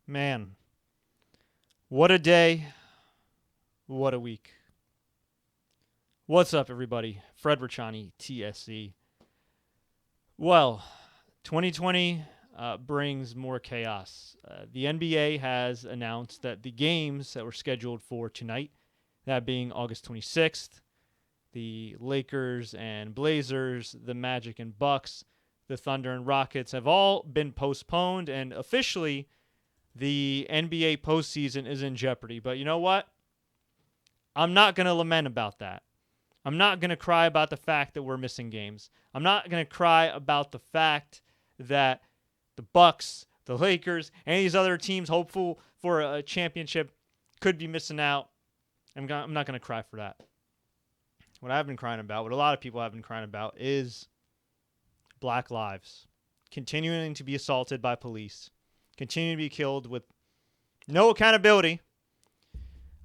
Man, what a day. What a week. What's up, everybody? Fred Richani, TSC. Well, 2020 brings more chaos. The NBA has announced that the games that were scheduled for tonight, that being August 26th, the Lakers and Blazers, the Magic and Bucks, the Thunder and Rockets have all been postponed, and officially the NBA postseason is in jeopardy. But you know what? I'm not going to lament about that. I'm not going to cry about the fact that we're missing games. I'm not going to cry about the fact that the Bucks, the Lakers, and these other teams hopeful for a championship could be missing out. I'm not going to cry for that. What I've been crying about, what a lot of people have been crying about, is black lives continuing to be assaulted by police, continuing to be killed with no accountability.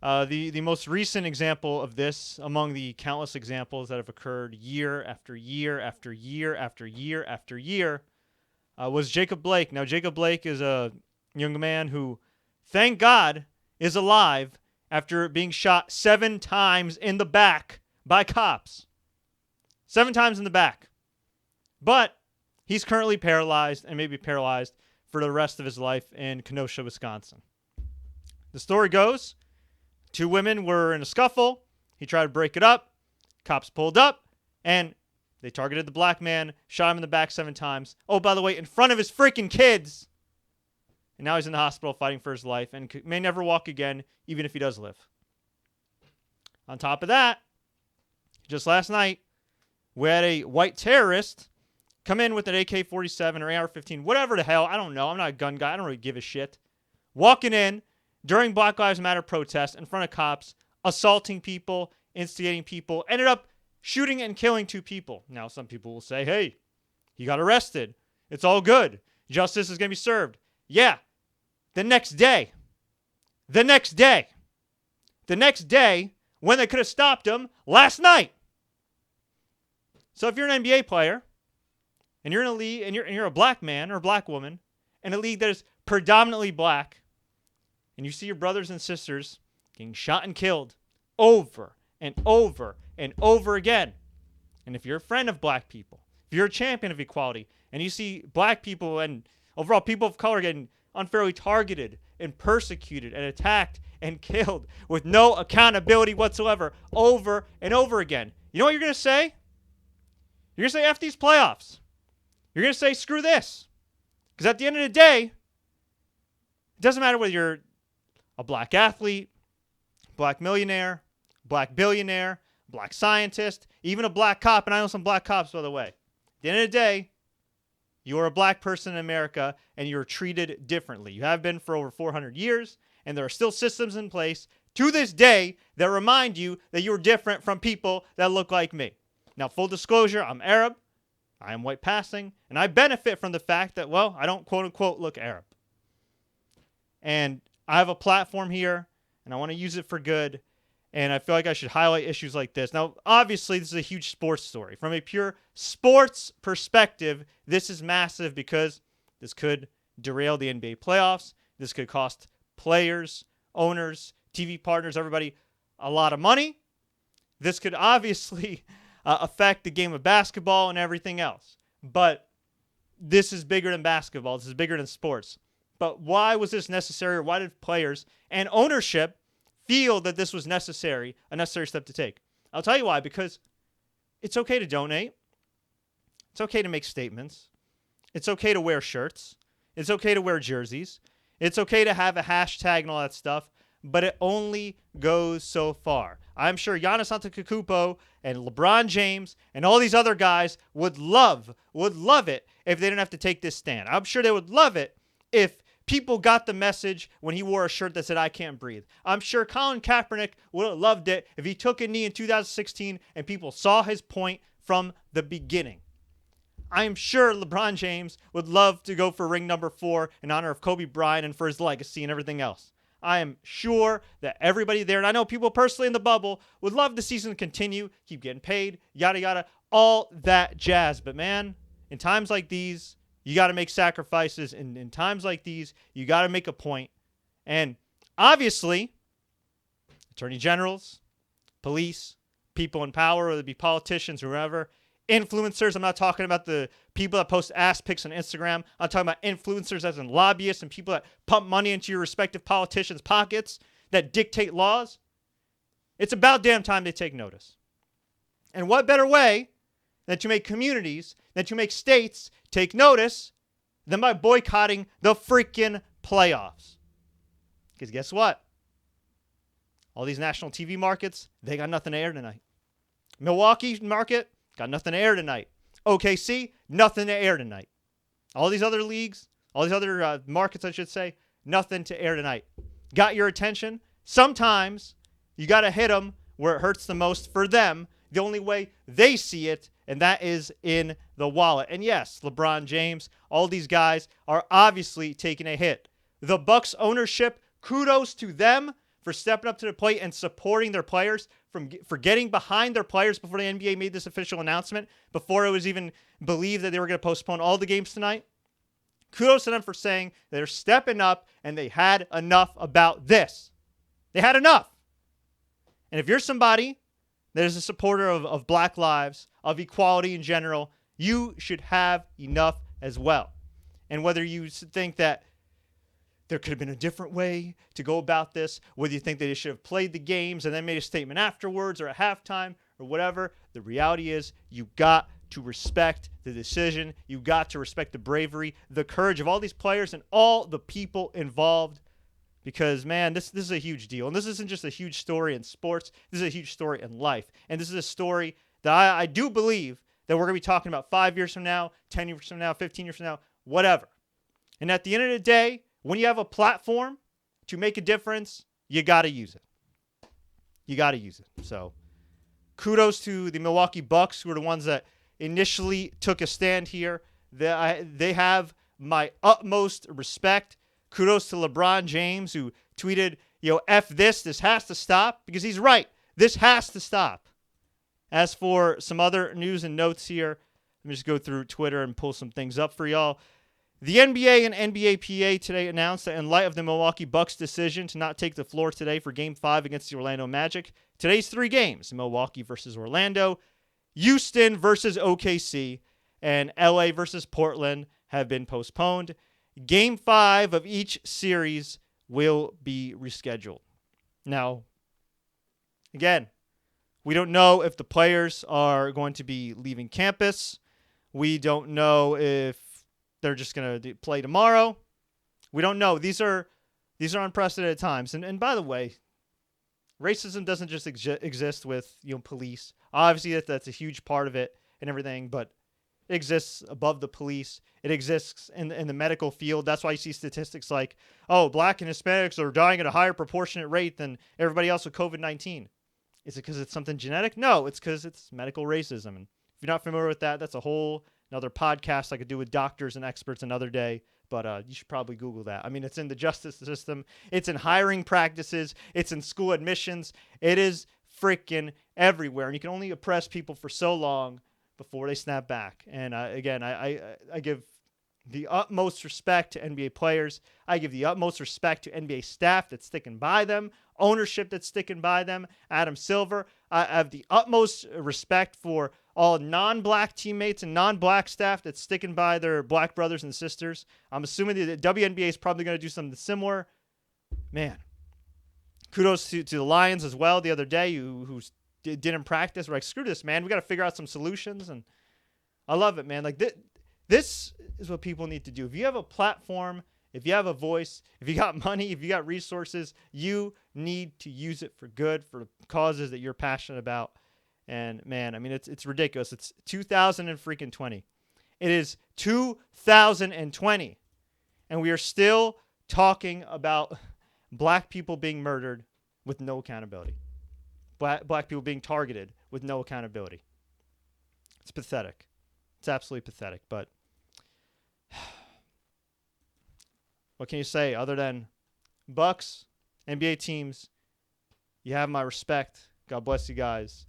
The most recent example of this, among the countless examples that have occurred year after year after year after year after year, was Jacob Blake. Now, Jacob Blake is a young man who, thank God, is alive after being shot 7 times in the back by cops. 7 times in the back. But he's currently paralyzed and may be paralyzed for the rest of his life in Kenosha, Wisconsin. The story goes, 2 women were in a scuffle. He tried to break it up. Cops pulled up, and they targeted the black man, shot him in the back 7 times. Oh, by the way, in front of his freaking kids. And now he's in the hospital fighting for his life and may never walk again, even if he does live. On top of that, just last night, we had a white terrorist come in with an AK-47 or AR-15, whatever the hell. I don't know. I'm not a gun guy. I don't really give a shit. Walking in during Black Lives Matter protests in front of cops, assaulting people, instigating people, ended up shooting and killing 2 people. Now, some people will say, hey, he got arrested. It's all good. Justice is going to be served. Yeah. The next day, when they could have stopped him last night. So if you're an NBA player, and you're in a league, and you're a black man or a black woman in a league that is predominantly black, and you see your brothers and sisters getting shot and killed over and over and over again, and if you're a friend of black people, if you're a champion of equality, and you see black people and overall people of color getting unfairly targeted and persecuted and attacked and killed with no accountability whatsoever over and over again, you know what you're going to say? You're going to say, F these playoffs. You're going to say, screw this. Because at the end of the day, it doesn't matter whether you're a black athlete, black millionaire, black billionaire, black scientist, even a black cop. And I know some black cops, by the way. At the end of the day, you are a black person in America and you're treated differently. You have been for over 400 years, and there are still systems in place to this day that remind you that you're different from people that look like me. Now, full disclosure, I'm Arab. I am white passing, and I benefit from the fact that, well, I don't quote-unquote look Arab. And I have a platform here, and I want to use it for good, and I feel like I should highlight issues like this. Now, obviously, this is a huge sports story. From a pure sports perspective, this is massive because this could derail the NBA playoffs. This could cost players, owners, TV partners, everybody a lot of money. This could obviously affect the game of basketball and everything else. But this is bigger than basketball. This is bigger than sports. But why was this necessary, or why did players and ownership feel that this was a necessary step to take? I'll tell you why. Because it's okay to donate. It's okay to make statements. It's okay to wear shirts. It's okay to wear jerseys. It's okay to have a hashtag and all that stuff. But it only goes so far. I'm sure Giannis Antetokounmpo and LeBron James and all these other guys would love it if they didn't have to take this stand. I'm sure they would love it if people got the message when he wore a shirt that said, I can't breathe. I'm sure Colin Kaepernick would have loved it if he took a knee in 2016 and people saw his point from the beginning. I am sure LeBron James would love to go for ring number 4 in honor of Kobe Bryant and for his legacy and everything else. I am sure that everybody there, and I know people personally in the bubble, would love the season to continue, keep getting paid, yada, yada, all that jazz. But man, in times like these, You got to make sacrifices in times like these. You got to make a point. And obviously, attorney generals, police, people in power, whether it be politicians or whoever, influencers. I'm not talking about the people that post ass pics on Instagram. I'm talking about influencers as in lobbyists and people that pump money into your respective politicians' pockets that dictate laws. It's about damn time they take notice. And what better way than to make communities, than to make states take notice than by boycotting the freaking playoffs? Because guess what? All these national TV markets, they got nothing to air tonight. Milwaukee market, got nothing to air tonight. OKC, nothing to air tonight. All these other leagues, all these other markets, I should say, nothing to air tonight. Got your attention? Sometimes you got to hit them where it hurts the most for them, the only way they see it, and that is in the wallet. And yes, LeBron James, all these guys are obviously taking a hit. The Bucks ownership, kudos to them for stepping up to the plate and supporting their players, for getting behind their players before the NBA made this official announcement, before it was even believed that they were going to postpone all the games tonight. Kudos to them for saying they're stepping up and they had enough about this. They had enough. And if you're somebody that is a supporter of Black lives, of equality in general, you should have enough as well. And whether you think that there could have been a different way to go about this, whether you think they should have played the games and then made a statement afterwards or at halftime or whatever, the reality is you got to respect the decision. You got to respect the bravery, the courage of all these players and all the people involved. Because, man, this is a huge deal. And this isn't just a huge story in sports. This is a huge story in life. And this is a story that I do believe that we're going to be talking about 5 years from now, 10 years from now, 15 years from now, whatever. And at the end of the day, when you have a platform to make a difference, you got to use it. You got to use it. So kudos to the Milwaukee Bucks, who are the ones that initially took a stand here. They have my utmost respect. Kudos to LeBron James, who tweeted, F this has to stop, because he's right. This has to stop. As for some other news and notes here, let me just go through Twitter and pull some things up for y'all. The NBA and NBPA today announced that in light of the Milwaukee Bucks' decision to not take the floor today for Game 5 against the Orlando Magic, today's 3 games, Milwaukee versus Orlando, Houston versus OKC, and LA versus Portland, have been postponed. Game 5 of each series will be rescheduled. Now, again, we don't know if the players are going to be leaving campus. We don't know if they're just going to play tomorrow. We don't know. These are unprecedented times. And by the way, racism doesn't just exist with police. Obviously, that's a huge part of it and everything, but it exists above the police. It exists in the medical field. That's why you see statistics like, Black and Hispanics are dying at a higher proportionate rate than everybody else with COVID-19. Is it because it's something genetic? No, it's because it's medical racism. And if you're not familiar with that, that's a whole another podcast I could do with doctors and experts another day. But you should probably Google that. I mean, it's in the justice system. It's in hiring practices. It's in school admissions. It is freaking everywhere. And you can only oppress people for so long before they snap back. And again, I give the utmost respect to NBA players. I give the utmost respect to NBA staff that's sticking by them, ownership that's sticking by them, Adam Silver. I have the utmost respect for all non-Black teammates and non-Black staff that's sticking by their Black brothers and sisters. I'm assuming the WNBA is probably going to do something similar. Man, kudos to the Lions as well the other day who didn't practice. We're like, screw this, man. We got to figure out some solutions. And I love it, man. Like this is what people need to do. If you have a platform, if you have a voice, if you got money, if you got resources, you need to use it for good, for causes that you're passionate about. And man, I mean, it's ridiculous. It's 2020. It is 2020. And we are still talking about Black people being murdered with no accountability. Black people being targeted with no accountability. It's pathetic. It's absolutely pathetic. But what can you say other than Bucks, NBA teams, you have my respect. God bless you guys.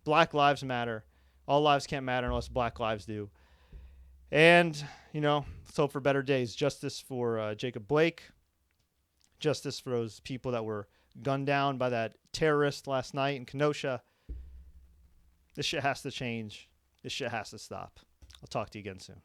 Black lives matter. All lives can't matter unless Black lives do. And, let's hope for better days. Justice for Jacob Blake. Justice for those people that were gunned down by that terrorist last night in Kenosha. This shit has to change. This shit has to stop. I'll talk to you again soon.